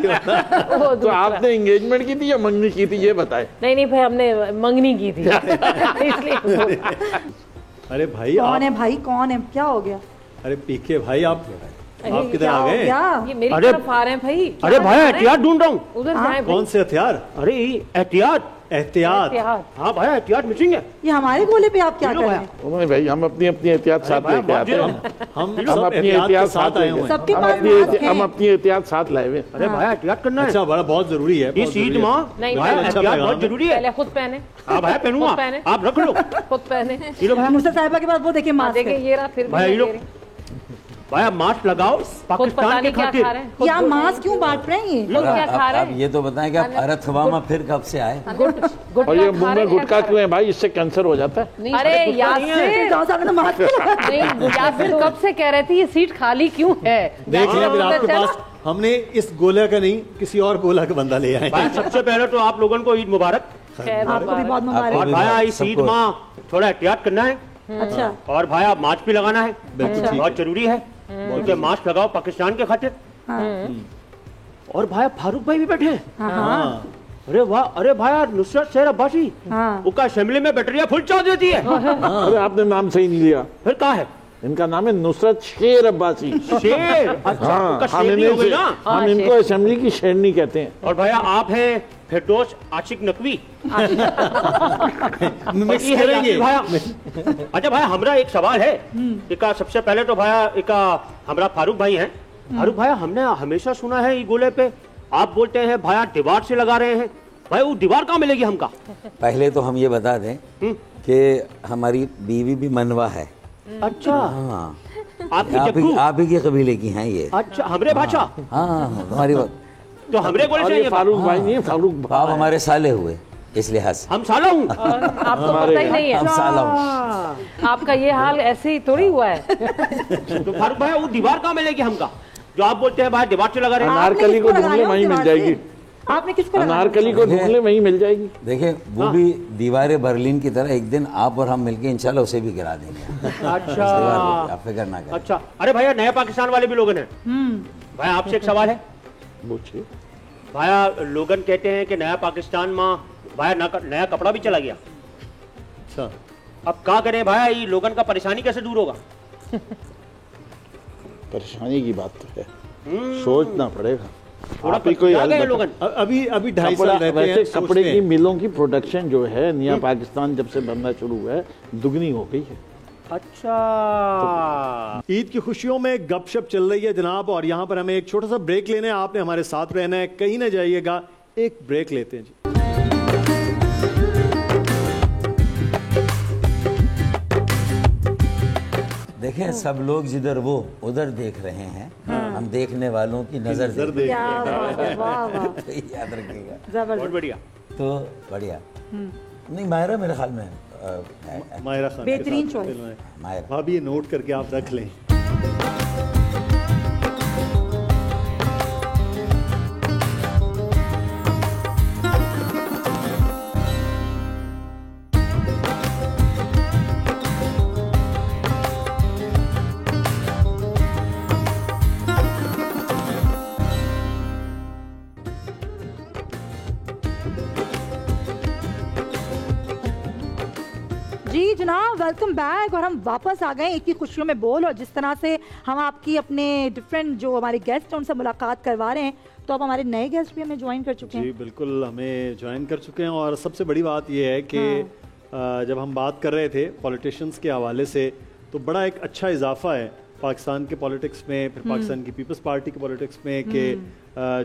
तो आपने एंगेजमेंट की थी या मंगनी की थी, ये बताए? नहीं भाई, हमने मंगनी की थी। इसलिए अरे भाई कौन है भाई, कौन है, क्या हो गया? अरे पीके भाई, आप किधर आ गए? ये मेरी तरफ आ रहे हैं भाई। अरे भाई एहतियात ढूंढ रहा हूँ। उधर जाएं। कौन से हथियार? अरे एहतियात। हाँ भाई, एहतियात मिसिंग है। ये हमारे गोले पे आप क्या कर रहे हैं? भाई हम अपनी एहतियात साथ लेके आते हैं। हम अपनी एहतियात साथ आए हुए, हम अपनी एहतियात साथ लाए हुए। अरे भाई एहतियात करना है। अच्छा, बड़ा बहुत जरूरी है। इस ईद माँ एहतियात बहुत जरूरी है। पहले खुद पहने। हाँ भाई पहनूंगा, आप रख लो। खुद पहने। मुस्तफा साहिबा के पास वो देखिए मास्क है। ये रहा फिर भाई आप मास्क लगाओ पाकिस्तान के खातिर। या मास्क क्यों बांट रहे हैं ये? क्या खा रहे हैं? अब ये तो बताएं कि आप अरत हवा फिर कब से आए? और ये मुंह में गुटखा क्यों है भाई? इससे कैंसर हो जाता है। अरे यासिर कब से कह रहे थे ये सीट खाली क्यों है? देख लिया फिर आपके पास, हमने इस गोला का नहीं किसी और गोला का बंदा ले आए। सबसे पहले तो आप लोगों को ईद मुबारक। आपको भी बहुत मुबारक। और भाई इस ईद माँ थोड़ा एहतियात करना है। अच्छा। और भाई आप मास्क भी लगाना है, बहुत जरूरी है, क्योंकि मास्क लगाओ पाकिस्तान के खातिर। और भाई फारूक भाई भी बैठे हैं। अरे वाह, अरे भाई नुसरत शेर अब्बासी, उनका असेंबली में बैटरिया फुल चार्ज देती है। अरे आपने नाम सही नहीं लिया। फिर कहा है? इनका नाम है नुसरत शेर अब्बासी। शेर? अच्छा, हम इनको असेंबली की शेरनी कहते हैं। और भैया आप हैं फिरदौस आशिक नकवी। मिक्स करेंगे। अच्छा भाई, हमरा एक सवाल है। इका सबसे पहले तो भाई इका हमरा फारूक भाई हैं। फारूक भाई, हमने हमेशा सुना है ये गोले पे आप बोलते हैं भाई दीवार से लगा रहे हैं। भाई वो दीवार कहाँ मिलेगी हमका? पहले तो हम ये बता दें कि हमारी बीवी भी मनवा है। अच्छा, हाँ, आप ही के कबीले की हैं ये। अच्छा, हमरे भाषा। हाँ, हमारी बात तो हमरे गोले से। फारूक भाई नहीं, फारूक आप हमारे साले हुए, इस लिहाज से। हम साला हूँ? आपको पता ही नहीं है। हम साला हूँ। आपका ये हाल ऐसे ही थोड़ी हुआ है। तो फारूक भाई वो दीवार कहाँ मिलेगी हमका जो आप बोलते हैं भाई दीवार से लगा रहे हैं? अनारकली को ढूंढ ले, वहीं मिल जाएगी। आपने किसको? अनारकली को ढूंढ ले, वहीं मिल जाएगी। देखिए वो भी दीवारें बर्लिन की तरह एक दिन आप और हम मिलके इंशाल्लाह उसे भी गिरा देंगे। अच्छा, आप फिक्र ना करें। अच्छा, अरे भैया नया पाकिस्तान वाले भी लोगन हैं। भाई आपसे एक सवाल है। पूछिए। भाया लोगन कहते हैं कि नया पाकिस्तान में भाया नया कपड़ा भी चला गया। अच्छा, अब क्या करें भाया, ये लोगन का परेशानी कैसे दूर होगा? परेशानी की बात तो है, सोचना पड़ेगा। थोड़ा आप ही कोई आ हल गए बताओ। लोगन। अभी अभी 2.5 साल रहते हैं, वैसे कपड़े सोचते की हैं। मिलों की प्रोडक्शन जो है नया पाकिस्तान जब से बनना शुरू हुआ है दुगनी हो गई है। अच्छा, ईद की खुशियों में गपशप चल रही है जनाब, और यहाँ पर हमें एक छोटा सा ब्रेक लेना है। आपने हमारे साथ रहना है, कहीं ना जाइएगा, एक ब्रेक लेते हैं जी। देखें सब लोग जिधर वो उधर देख रहे हैं, हम देखने वालों की नजर देख रहे क्या बात है, वाह वाह, हैं। तो याद रखिएगा। बहुत जबरदस्त। बढ़िया। तो बढ़िया। नहीं मायरा मेरे ख्याल में है। मायरा खान बेहतरीन चॉइस। मायरा भाभी ये नोट करके आप रख लें। जी जनाब, वेलकम बैक। और हम वापस आ गए ईद की खुशियों में बोल, और जिस तरह से हम आपकी अपने डिफरेंट जो हमारे गेस्ट हैं उनसे मुलाकात करवा रहे हैं, तो अब हमारे नए गेस्ट भी हमें ज्वाइन कर चुके जी हैं। बिल्कुल, हमें ज्वाइन कर चुके हैं। और सबसे बड़ी बात यह है कि जब हम बात कर रहे थे पॉलिटिशियंस के हवाले से, तो बड़ा एक अच्छा इजाफा है पाकिस्तान के पॉलिटिक्स में, फिर पाकिस्तान की पीपल्स पार्टी के पॉलिटिक्स में, कि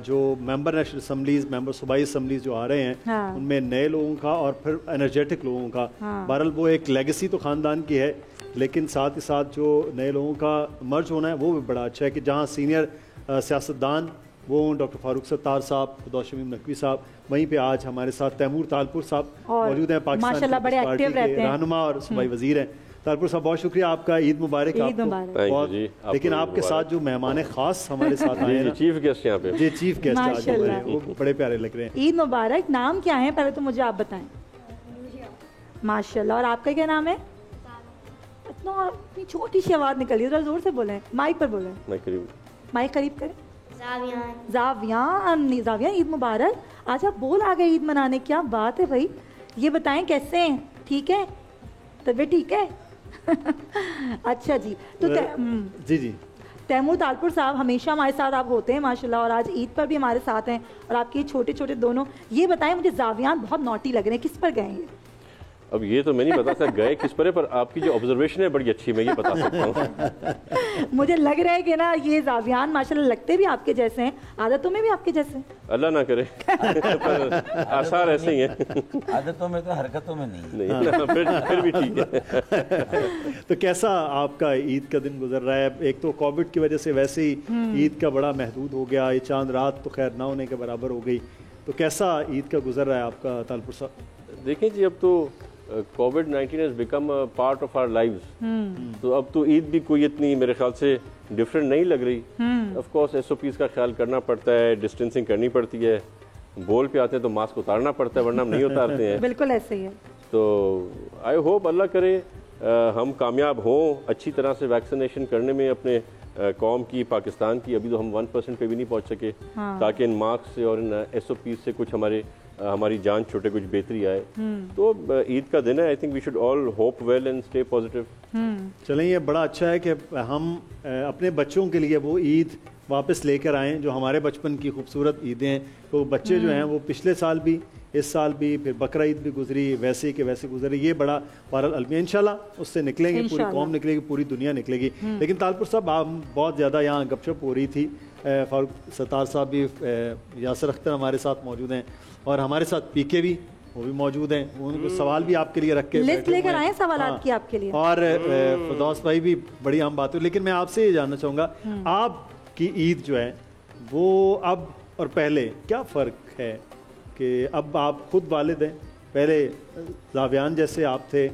जो मेंबर नेशनल असम्बलीज, मेंबर सूबाई असम्बलीज जो आ रहे हैं, हाँ। उनमें नए लोगों का और फिर एनर्जेटिक लोगों का, बहरहाल वो एक लेगेसी तो ख़ानदान की है, लेकिन साथ ही साथ जो नए लोगों का मर्ज होना है वो भी बड़ा अच्छा है। कि जहाँ सीनियर सियासतदान वो डॉक्टर फारूक सत्तार साहब, खुदा शमीम नकवी साहब, वहीं पे आज हमारे साथ तैमूर तालपुर साहब मौजूद हैं, पाकिस्तान माशाल्लाह बड़े पीपल्स पार्टी एक्टिव रहते के हैं। रहनुमा और सूबाई वजीर हैं। तालपुर साहब बहुत शुक्रिया आपका, ईद मुबारक ईद आपको। मुबारक। Thank you बहुत, जी, आपको लेकिन भी आपके मुबारक। साथ जो मेहमान खास हमारे साथ आए हैं ना, चीफ गेस्ट यहाँ पे जी चीफ गेस्ट आज माशाल्लाह। हमारे, वो बड़े प्यारे लग रहे हैं। ईद मुबारक। नाम क्या है पहले तो मुझे आप बताएं। माशाल्लाह। और आपका क्या नाम है? इतना इतनी छोटी सी आवाज़ निकली, जरा जोर से बोलें, माइक पर बोलें, मैं करीब माइक करीब करें। जावियान, जावियान ईद मुबारक। आज आप बोल आ गए ईद मनाने, क्या बात है भाई। ये बताएं कैसे हैं, ठीक है, तबीयत ठीक है? अच्छा जी। तो जी जी, तैमूर तालपुर साहब हमेशा हमारे साथ आप होते हैं माशाल्लाह, और आज ईद पर भी हमारे साथ हैं, और आपके छोटे छोटे दोनों। ये बताएं मुझे, जावियान बहुत नॉटी लग रहे हैं, किस पर गए हैं? अब ये तो मैं नहीं बता सकता गए किस पर है, पर आपकी जो ऑब्जर्वेशन है बड़ी अच्छी, मैं ये बता सकता हूँ। मुझे लग रहा है कि ना ये जावियान माशाल्लाह लगते भी आपके जैसे हैं, आदतों में भी आपके जैसे हैं। अल्लाह ना करे पर आसार ऐसे ही है। आदतों में तो हरकतों में नहीं। फिर भी ठीक है। तो कैसा आपका ईद का दिन गुजर रहा है? एक तो कोविड की वजह से वैसे ही ईद का बड़ा महदूद हो गया, ये चांद रात तो खैर ना होने के बराबर हो गई, तो कैसा ईद का गुजर रहा है आपका तालपुर साहब? देखिए जी, अब तो कोविड-19 has become a part of our lives, तो अब तो ईद भी कोई इतनी मेरे ख्याल से डिफरेंट नहीं लग रही। ऑफ कोर्स SOPs का ख्याल करना पड़ता है, डिस्टेंसिंग करनी पड़ती है, बोल पे आते हैं तो मास्क उतारना पड़ता है, वरना हम नहीं उतारते हैं। बिल्कुल ऐसे ही है। तो आई होप अल्लाह करे हम कामयाब हों अच्छी तरह से वैक्सीनेशन करने में अपने कौम की, पाकिस्तान की। अभी तो हम 1% पे भी नहीं पहुंच सके, ताकि इन मार्क्स से और इन SOPs से कुछ हमारी जान छूटे, कुछ बेहतरी आए। तो ईद का दिन है, I think we should all hope well and stay positive. चलें, ये बड़ा अच्छा है कि हम अपने बच्चों के लिए वो ईद वापस लेकर आएँ जो हमारे बचपन की खूबसूरत ईदें हैं। तो बच्चे जो हैं वो पिछले साल भी, इस साल भी, फिर बकरा ईद भी गुजरी, वैसे के वैसे गुजरी। ये बड़ा बहरहाल अलमिया, इंशाल्लाह उससे निकलेंगे, पूरी कौम निकलेगी, पूरी दुनिया निकलेगी। लेकिन तालपुर साहब, आप बहुत ज़्यादा यहाँ गपशप हो रही थी, फारूक सत्तार साहब भी, यासर अख्तर हमारे साथ मौजूद हैं, और हमारे साथ PK भी, वो भी मौजूद हैं। उनको सवाल भी आपके लिए रख के लिस्ट लेकर आए सवाल की आपके लिए, और फरदौस भाई भी बड़ी आम बात है। लेकिन मैं आपसे ये जानना चाहूँगा, आपकी ईद जो है वो अब और पहले क्या फ़र्क है? कि अब आप खुद वालिद हैं, पहले जावियान जैसे आप थे,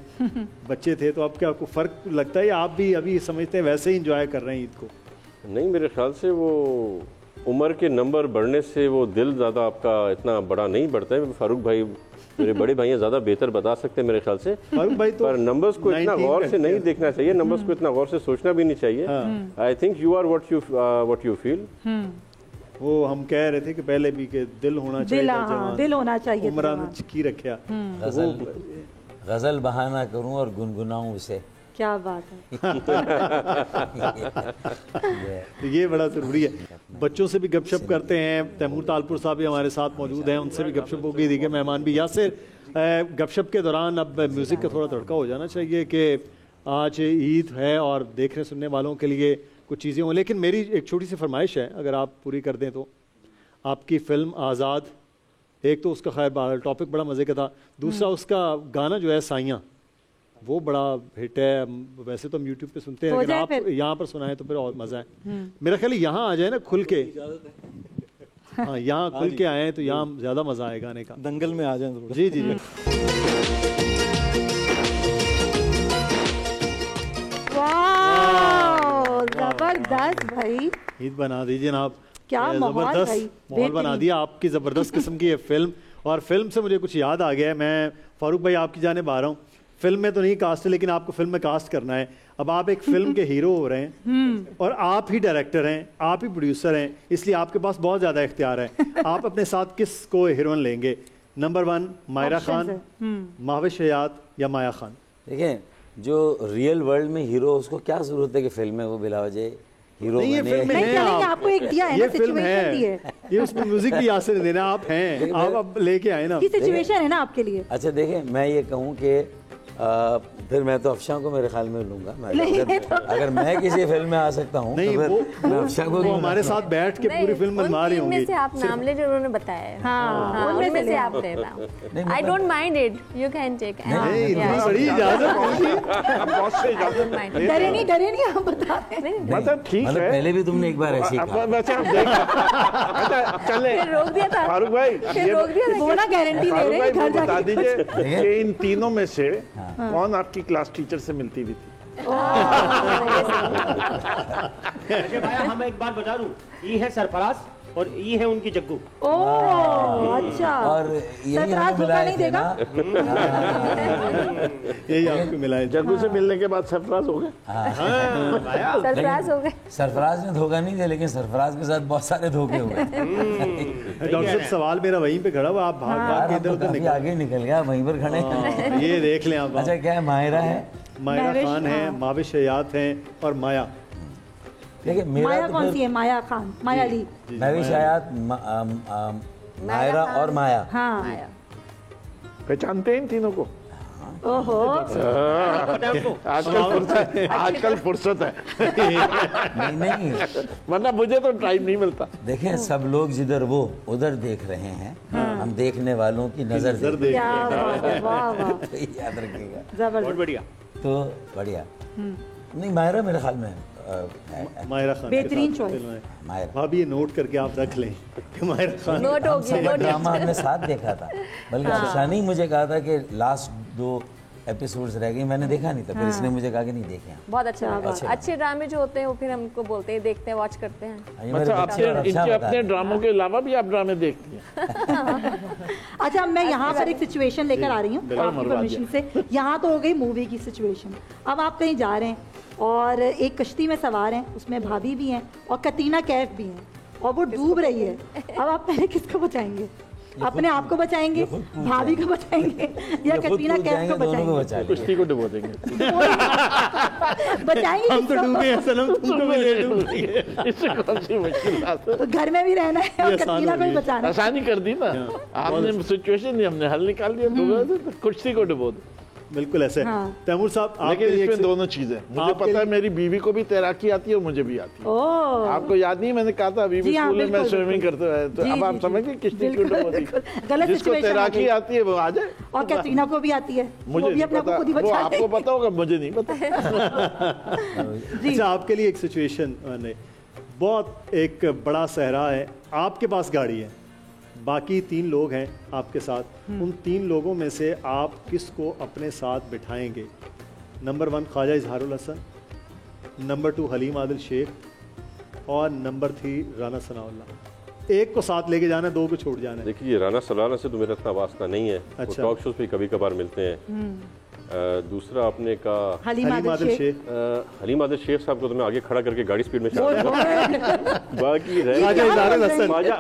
बच्चे थे, तो अब क्या आपको फ़र्क लगता है, या आप भी अभी समझते हैं वैसे ही इंजॉय कर रहे हैं ईद को? नहीं, मेरे ख्याल से वो उम्र के नंबर बढ़ने से वो दिल ज़्यादा आपका इतना बड़ा नहीं बढ़ता है। फारूक भाई मेरे बड़े भाई हैं, ज़्यादा बेहतर बता सकते हैं मेरे ख्याल से। फारूक भाई तो पर नंबर्स को इतना गौर से नहीं देखना चाहिए, नंबर्स को इतना गौर से सोचना भी नहीं चाहिए। I think you are what you feel. वो हम कह रहे थे कि पहले भी कि दिल होना चाहिए, दिल होना चाहिए, उम्रान की रखा। गजल बहाना करूं और गुनगुनाऊं उसे, क्या बात है। ये बड़ा ज़रूरी है। बच्चों से भी गपशप करते हैं। तैमूर तालपुर साहब भी हमारे साथ मौजूद हैं, उनसे भी गपशप होगी। देखिए मेहमान भी यासिर। गपशप के दौरान अब म्यूज़िक का थोड़ा तड़का हो जाना चाहिए कि आज ईद है और देखने सुनने वालों के लिए कुछ चीज़ें हों। लेकिन मेरी एक छोटी सी फरमाइश है, अगर आप पूरी कर दें तो। आपकी फ़िल्म आज़ाद, एक तो उसका खैर टॉपिक बड़ा मज़े का था, दूसरा उसका गाना जो है साइयाँ, वो बड़ा हिट है। वैसे तो हम यूट्यूब पे सुनते हैं, लेकिन आप यहाँ पर सुनाएं तो फिर और मज़ा है। मेरा ख्याल है यहाँ आ जाए ना खुल के, हाँ यहाँ खुल के आए तो यहाँ ज़्यादा मज़ा आए गाने का। दंगल में आ जाए। जी जी जी। जबरदस्त भाई, ईद बना दीजिए ना आप। क्या जबरदस्त माहौल बना दिया आपकी ज़बरदस्त किस्म की ये फिल्म। और फिल्म से मुझे कुछ याद आ गया है। मैं फारूक भाई आपकी जानिब आ रहा हूँ। फिल्म में तो नहीं कास्ट है, लेकिन आपको फिल्म में कास्ट करना है। अब आप एक फिल्म के हीरो हो रहे हैं और आप ही डायरेक्टर हैं, आप ही प्रोड्यूसर हैं, इसलिए आपके पास बहुत ज़्यादा इख्तियार है। आप अपने साथ किस को हीरोइन लेंगे? नंबर 1 मायरा खान, माविश हयात या माया खान? देखिए, जो रियल वर्ल्ड में हीरो, उसको क्या जरूरत है कि फिल्म में वो बिला वजह हीरो नहीं, ये फिल्म है। आपको एक दिया है, ये फिल्म है, ये उसमें म्यूजिक भी याद से देना। आप हैं, आप अब लेके आए ना, सिचुएशन है ना आपके लिए। अच्छा देखिए, मैं ये कहूँ कि फिर मैं तो अफशा को मेरे ख्याल में लूंगा। अगर मैं किसी फिल्म में आ सकता हूँ तो फिर मैं अफशा को हमारे साथ बैठ के पूरी फिल्म बनवा रही होंगी। से आप नाम ले जो उन्होंने बताया। हाँ, उनमें से आप ले नाम। I don't mind it, you can take। बड़ी इजाजत। डरे नहीं आप बता रहे। मतलब ठीक है, पहले भी तुमने एक बार ऐसी चले रोक दिया था फारूक भाई, रोक दिया था। वो ना गारंटी दे रहे हैं, घर बता जाके दीजिए कि इन तीनों में से कौन आपकी क्लास टीचर से मिलती हुई थी? अच्छा भाई, हम एक बात बता दूं, ये है सरफराज और ये है उनकी जग्गू। अच्छा, और सरफराज धोखा नहीं देगा। यही आपको मिला है। जग्गू से मिलने के बाद सरफराज हो गए। सरफराज हो गए। सरफराज ने धोखा नहीं दिया, लेकिन सरफराज के साथ बहुत सारे धोखे हुए। डॉक्टर साहब, सवाल मेरा वहीं पे खड़ा हुआ, आप भाग भाग के इधर उधर आगे निकल गया, वहीं पर खड़े। ये देख लें आप। अच्छा, क्या है? मायरा है, मायरा खान है, माविश हयात हैं और माया। देखिए, माया कौन सी है? माया खान, माया ली, माविश हयात, मायरा और माया। हाँ, पहचानते हैं इन तीनों को? ओहो, आजकल फुर्सत है। नहीं, वरना मुझे तो टाइम नहीं मिलता। देखें, सब लोग जिधर वो उधर देख रहे हैं, हम देखने वालों की नजर देख। याद रखिएगा, बहुत बढ़िया। तो बढ़िया। नहीं, मायरा मेरे ख्याल में मायरा खान बेहतरीन चॉइस। मायरा भाभी, ये नोट करके आप रख लें कि मायरा खान। नोट हो गया। ड्रामा हमने साथ देखा था, बल्कि अफशा ने मुझे कहा था कि लास्ट 2 एपिसोड्स रह गई, मैंने देखा नहीं था, फिर इसने मुझे कहा कि नहीं देखे। बहुत अच्छा लगा। अच्छे ड्रामे जो होते हैं वो फिर हमको बोलते हैं, देखते हैं, वॉच करते हैं। इनके अपने ड्रामों के अलावा भी आप ड्रामे देखती हैं? अच्छा, मैं यहाँ पर एक सिचुएशन लेकर आ रही हूँ आपकी परमिशन से। यहाँ तो हो गई मूवी की सिचुएशन। अब आप कहीं जा रहे हैं और एक कश्ती में सवार हैं, उसमें भाभी भी हैं और कतीना कैफ भी हैं और वो डूब रही है। अब आप पहले किसको बचाएंगे? अपने आप को बचाएंगे, भाभी को बचाएंगे या कतीना कैफ को बचाएंगे? कुश्ती को डुबो देंगे। बचाएंगे हम तो डूबे हैं सनम, तुम तो ले डूबी है। इससे कौन सी मुश्किल बात है? तो घर में भी रहना है और कतीना को भी बचाना है। आसानी कर दी ना आपने, सिचुएशन नहीं, हमने हल निकाल दिया। कुश्ती को डुबो दो। बिल्कुल ऐसे। तैमूर साहब, लेकिन इसमें दोनों चीजें, मुझे पता है मेरी बीवी को भी तैराकी आती है और मुझे भी आती है। आपको याद नहीं, मैंने कहा था बीवी स्कूल में मैं स्विमिंग करते हुए, तो अब आप समझ गए किश्ती क्यों डुबोती। जिसको तैराकी आती है वो आ जाए, और कैटरीना को भी आती है, मुझे नहीं पता, वो आपको पता होगा, मुझे नहीं पता। अच्छा, आपके लिए एक सिचुएशन, बहुत एक बड़ा सहरा है, आपके पास गाड़ी है, बाकी 3 लोग हैं आपके साथ, उन 3 लोगों में से आप किसको अपने साथ बिठाएंगे? नंबर 1 ख्वाजा इजहारुल हसन, नंबर 2 हलीम आदिल शेख और नंबर 3 राना सनाउल्लाह। एक को साथ लेके जाना है, 2 को छोड़ जाना है। देखिए, राना सलाना से तो मेरा इतना वास्ता नहीं है। अच्छा। वो टॉक शोज पे कभी कभार मिलते हैं। दूसरा आपने का हलीम आदिल शेख। हलीम आदिल शेख साहब को तो मैं आगे खड़ा करके गाड़ी स्पीड में चला बाकी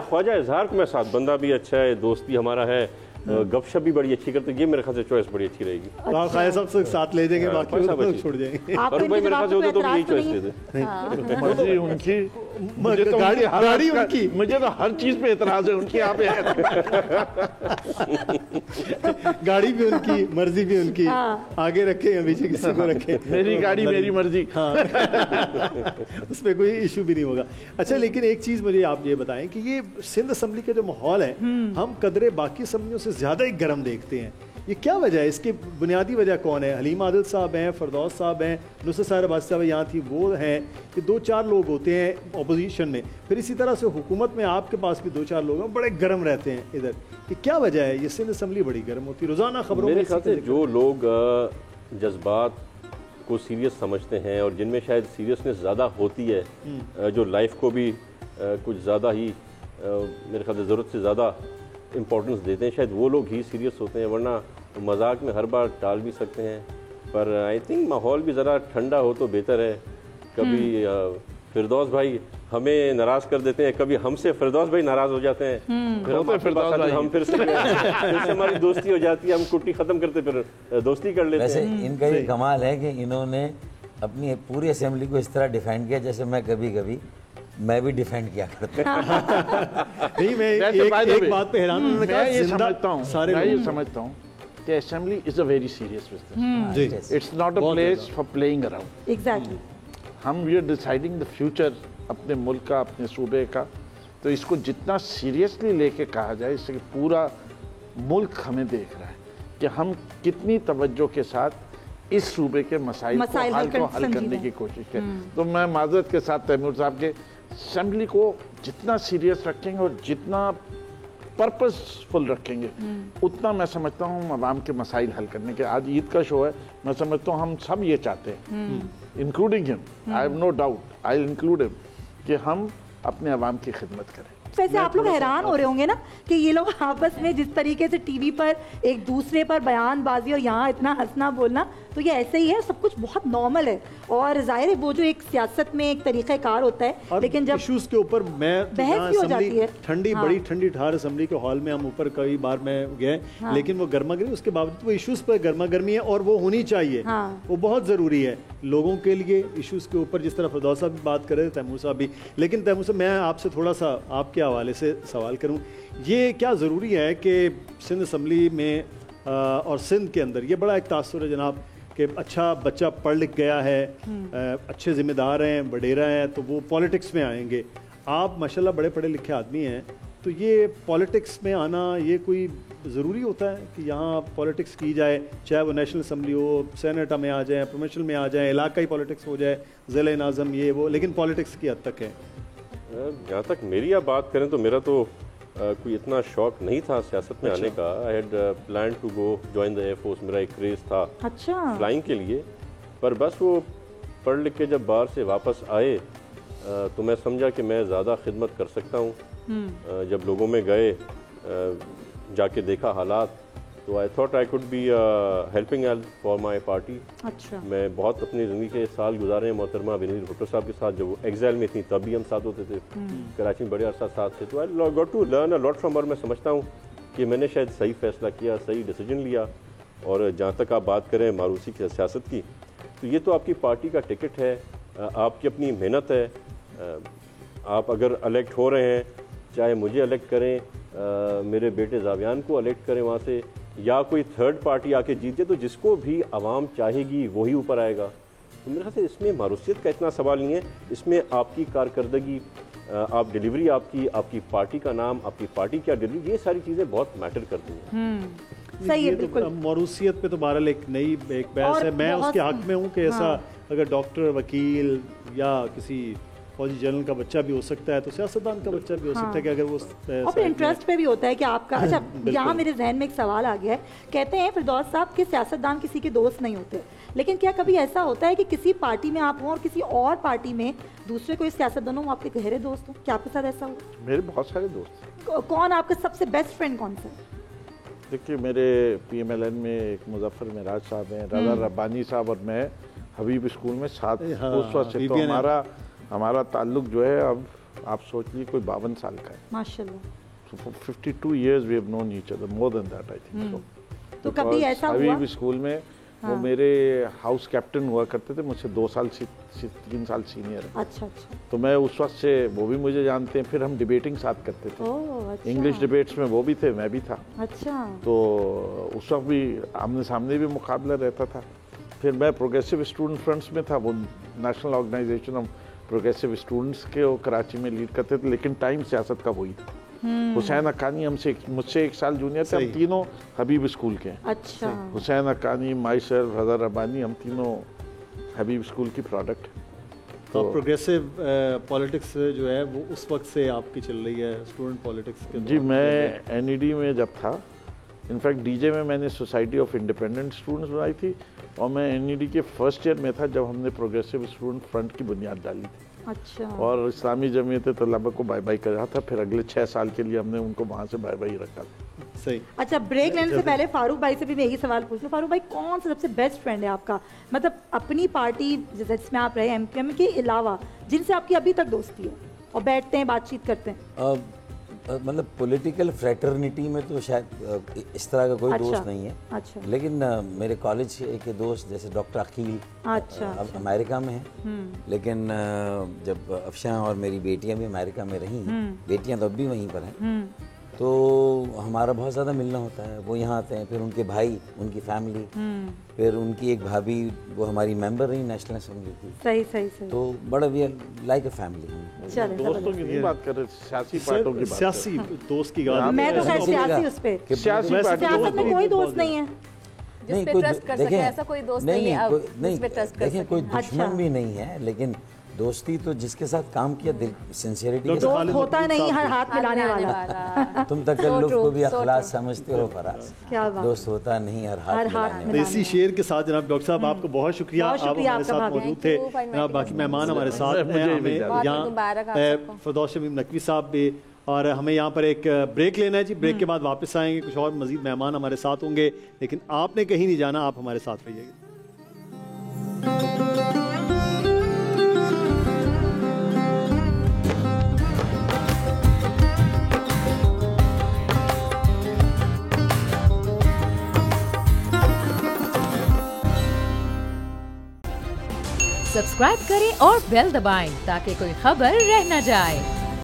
ख्वाजा इजहार को मैं साथ, बंदा भी अच्छा है, दोस्ती हमारा है, गपशप भी बड़ी अच्छी करते, ये मेरे ख्याल से चॉइस बड़ी अच्छी रहेगी। तो आप खाया साहब से साथ ले जाएंगे, बाकी लोग छोड़ जाएंगे। फारूक भाई मेरे ख्याल से होते तो यही चॉइस देते। मर्जी उनकी, गाड़ी उनकी, मुझे तो हर चीज पे एतराज है उनकी। आप गाड़ी भी उनकी, मर्जी भी उनकी, आगे रखे या पीछे किसी को रखे, मेरी गाड़ी मेरी मर्जी। हाँ उसमें कोई इशू भी नहीं होगा। अच्छा, लेकिन एक चीज मुझे आप ये बताएं कि ये सिंध असम्बली का जो माहौल है, हम कदरे बाकी असम्बलियों से ज्यादा ही गर्म देखते हैं, ये क्या वजह है? इसकी बुनियादी वजह कौन है? हलीम आदिल साहब हैं, फरदौस साहब हैं, नुसरत साहब अब्बासी साहब यहाँ थी, वो हैं कि 2-4 लोग होते हैं अपोजिशन में, फिर इसी तरह से हुकूमत में आपके पास भी 2-4 लोग हैं, बड़े गर्म रहते हैं इधर। ये क्या वजह है? ये सिंध असम्बली बड़ी गर्म होती है, रोज़ाना खबरों में। मेरे ख्याल से जो लोग जज्बात को सीरियस समझते हैं और जिनमें शायद सीरियसनेस ज़्यादा होती है, जो लाइफ को भी कुछ ज़्यादा ही मेरे ख्याल से ज़रूरत से ज़्यादा इम्पोर्टेंस देते हैं, शायद वो लोग ही सीरियस होते हैं, वरना मजाक में हर बार टाल भी सकते हैं। पर आई थिंक माहौल भी ज़रा ठंडा हो तो बेहतर है। कभी फिरदौस भाई हमें नाराज़ कर देते हैं, कभी हमसे फिरदौस भाई नाराज़ हो जाते हैं, फिर हम फिर से हमारी दोस्ती हो जाती है, हम कुट्टी ख़त्म करते फिर दोस्ती कर लेते हैं। वैसे इनका ये कमाल है कि इन्होंने अपनी पूरी असेंबली को इस तरह डिफेंड किया जैसे मैं कभी कभी मैं भी डिफेंड किया करता नहीं, मैं एक बात पे हैरान हूं, मैं ये समझता हूँ, मैं ये समझता हूँ कि assembly is a very serious business. It's not a place for playing around. Exactly. हम we are deciding the future अपने मुल्क का, अपने सूबे का, तो इसको जितना सीरियसली लेके कहा जाए, इससे पूरा मुल्क हमें देख रहा है कि हम कितनी तवज्जो के साथ इस सूबे के मसाइल को हल करने की कोशिश करें। तो मैं माजरत के साथ तैमूर साहब के असेंबली को जितना सीरियस रखेंगे और जितना पर्पसफुल रखेंगे, उतना मैं समझता हूँ आवाम के मसाइल हल करने के। आज ईद का शो है, मैं समझता हूँ हम सब ये चाहते हैं, including him, I have no doubt, I will include him, कि हम अपने आवाम की खिदमत करें। वैसे आप लोग हैरान हो रहे होंगे ना कि ये लोग आपस में जिस तरीके से टीवी पर एक दूसरे पर बयानबाजी और यहाँ इतना हंसना बोलना, तो ये ऐसे ही है, सब कुछ बहुत नॉर्मल है। और जाहिर है वो जो एक सियासत में एक तरीक़ाकार होता है, लेकिन जब इश्यूज के ऊपर मैं बहस भी हो जाती है, ठंडी बड़ी ठंडी ठार असेंबली के हॉल में हम ऊपर कई बार मैं गए, लेकिन वो गर्मा गर्मी, उसके बावजूद वो इश्यूज पर गर्मा गर्मी है और वो होनी चाहिए, वो बहुत ज़रूरी है लोगों के लिए इश्यूज के ऊपर। जिस तरह फरदौस साहब भी बात कर रहे थे, तैमूर साहब भी, लेकिन तैमूर साहब मैं आपसे थोड़ा सा आपके हवाले से सवाल करूँ, ये क्या ज़रूरी है कि सिंध असम्बली में और सिंध के अंदर ये बड़ा एक तासुर है जनाब कि अच्छा बच्चा पढ़ लिख गया है, अच्छे ज़िम्मेदार हैं, बडेरा हैं, तो वो पॉलिटिक्स में आएंगे। आप माशाल्लाह बड़े पढ़े लिखे आदमी हैं, तो ये पॉलिटिक्स में आना ये कोई ज़रूरी होता है कि यहाँ पॉलिटिक्स की जाए, चाहे वो नेशनल असम्बली हो, सेनेट में आ जाए, प्रोविंशियल में आ जाए, इलाकाई पॉलिटिक्स हो जाए, ज़िले नाज़म ये वो, लेकिन पॉलिटिक्स की हद तक है। जहाँ तक मेरी आप बात करें तो मेरा तो कोई इतना शौक नहीं था सियासत में आने का। I had plan to go join the air force, मेरा एक क्रेज़ था फ्लाइंग के लिए, पर बस वो पढ़ लिख के जब बाहर से वापस आए तो मैं समझा कि मैं ज़्यादा खिदमत कर सकता हूँ। जब लोगों में गए, जाके देखा हालात, तो I thought I could be helping hand for my party. अच्छा। मैं बहुत अपनी ज़िंदगी के साल गुजारे हैं मोहतरमा बेनज़ीर भुट्टो साहब के साथ, जब वो एग्जाइल में थी तब भी हम साथ होते थे, कराची में बड़े अरसा साथ थे, तो I got to learn a lot from. और मैं समझता हूँ कि मैंने शायद सही फैसला किया, सही डिसीजन लिया। और जहाँ तक आप बात करें मारूसी की सियासत की, तो ये तो आपकी पार्टी का टिकट है, आपकी अपनी मेहनत है। आप अगर इलेक्ट हो रहे हैं, चाहे मुझे इलेक्ट करें, मेरे बेटे जावियान को इलेक्ट करें वहाँ से, या कोई थर्ड पार्टी आके जीते, तो जिसको भी आवाम चाहेगी वही ऊपर आएगा। तो मेरे ख्याल से इसमें मारूसियत का इतना सवाल नहीं है, इसमें आपकी कारकर्दगी, आप डिलीवरी, आपकी पार्टी का नाम, आपकी पार्टी क्या डिलीवरी, ये सारी चीज़ें बहुत मैटर करती हैं। सही है, बिल्कुल। मारूसियत पे तो बहरहाल एक नई एक बहस है, मैं उसके हक में हूँ कि ऐसा अगर डॉक्टर, वकील या किसी फौजी जनरल का बच्चा भी हो सकता है, तो सियासतदान का बच्चा भी हो सकता है कि अगर वो अपने इंटरेस्ट पे भी होता है कि आपका। अच्छा, यहाँ मेरे जहन में एक सवाल आ गया है। कहते हैं फिरदौस साहब कि सियासतदान किसी के दोस्त नहीं होते, लेकिन क्या कभी ऐसा होता है कि किसी पार्टी में आप हों और किसी और पार्टी में दूसरे कोई सियासतदान हो आपके गहरे दोस्त हो? क्या आपके साथ ऐसा हुआ? मेरे बहुत सारे दोस्त। कौन आपका सबसे बेस्ट फ्रेंड कौन सा? देखिए, मेरे PMLN में एक मुजफ्फर मेराज साहब हैं, रज़ा रब्बानी साहब और मैं हबीब स्कूल में साथ उस वक्त से, तो हमारा ताल्लुक जो है अब आप सोच लीजिए कोई 52 साल का है माशाल्लाह। for 52 years we have known each other, more than that I think so. तो कभी ऐसा हुआ हबीब स्कूल में वो मेरे हाउस कैप्टन हुआ करते थे, मुझसे 3 साल सीनियर है। अच्छा अच्छा। तो मैं उस वक्त से, वो भी मुझे जानते हैं, फिर हम डिबेटिंग साथ करते थे। अच्छा। इंग्लिश डिबेट्स में वो भी थे, मैं भी था। अच्छा। तो उस वक्त भी आमने सामने भी मुकाबला रहता था। फिर मैं प्रोग्रेसिव स्टूडेंट फ्रंट्स में था, वो national organisation of progressive students के वो कराची में लीड करते थे, लेकिन टाइम सियासत का वही था। हुसैन अकानी मुझसे 1 साल जूनियर थे, हम तीनों हबीब स्कूल के हैं। अच्छा। हुसैन अकानी, माई सेल्फ, हज़र रब्बानी, हम तीनों हबीब स्कूल की प्रोडक्ट। तो प्रोग्रेसिव पॉलिटिक्स जो है वो उस वक्त से आपकी चल रही है, स्टूडेंट पॉलिटिक्स के? जी, मैं NED में जब था, इनफैक्ट DJ में मैंने सोसाइटी ऑफ इंडिपेंडेंट स्टूडेंट्स बनाई थी, और मैं NED के फर्स्ट ईयर में था जब हमने प्रोग्रेसिव स्टूडेंट फ्रंट की बुनियाद डाली थी। अच्छा। और इस्लामी जमीयत तलबा को बाय बाय कर रहा था, फिर अगले 6 साल के लिए हमने उनको वहाँ से बाय बाय रखा था। सही। अच्छा, ब्रेक लेने से पहले फारूक भाई से भी मैं यही सवाल पूछ लूँ। फारूक भाई, कौन सा सबसे बेस्ट फ्रेंड है आपका, मतलब अपनी पार्टी जिसमें आप रहे MQM के अलावा, जिनसे आपकी अभी तक दोस्ती है और बैठते हैं, बातचीत करते हैं? मतलब पॉलिटिकल फ्रेटर्निटी में तो शायद इस तरह का कोई दोस्त नहीं है। अच्छा। लेकिन मेरे कॉलेज के दोस्त जैसे डॉक्टर अकील, अच्छा, अब अमेरिका में हैं, लेकिन जब अफशां और मेरी बेटियां भी अमेरिका में रही, बेटियां तो अब भी वहीं पर हैं, तो हमारा बहुत ज़्यादा मिलना होता है। वो यहाँ आते हैं, फिर उनके भाई, उनकी फैमिली, फिर उनकी एक भाभी वो हमारी मेंबर रही नेशनल असेंबली की। सही सही सही। तो बड़ा वी लाइक अ फैमिली। दोस्तों की नहीं बात कर रहे, सियासी बातों की बात। सियासी दोस्त की बात। मैं तो सियासी उस पे, सियासत में कोई दोस्त नहीं है नहीं, कोई ट्रस्ट कर सके, ऐसा कोई दोस्त नहीं है जिस पे ट्रस्ट कर सके। देखिए, कोई दुश्मन भी नहीं है, लेकिन दोस्ती तो जिसके साथ काम किया, दिल सिंसियरिटी के साथ होता नहीं, हर हाथ मिलाने वाला। तुम तकल्लुफ को भी अखलास समझते हो फराज, क्या बात। दोस्त होता नहीं, हर हाथ मिलाने वाला। इसी शेर के साथ जनाब डॉक्टर साहब आपको बहुत शुक्रिया, आप हमारे साथ मौजूद थे। जनाब बाकी मेहमान हमारे साथ हैं, हमें यहाँ फरदौस शमीम नकवी साहब भी, और हमें यहाँ पर एक ब्रेक लेना है जी। ब्रेक के बाद वापस आएंगे, कुछ और मजीद मेहमान हमारे साथ होंगे, लेकिन आपने कहीं नहीं जाना, आप हमारे साथ रहिएगा। सब्सक्राइब करें और बेल दबाएं ताकि कोई खबर रह न जाए।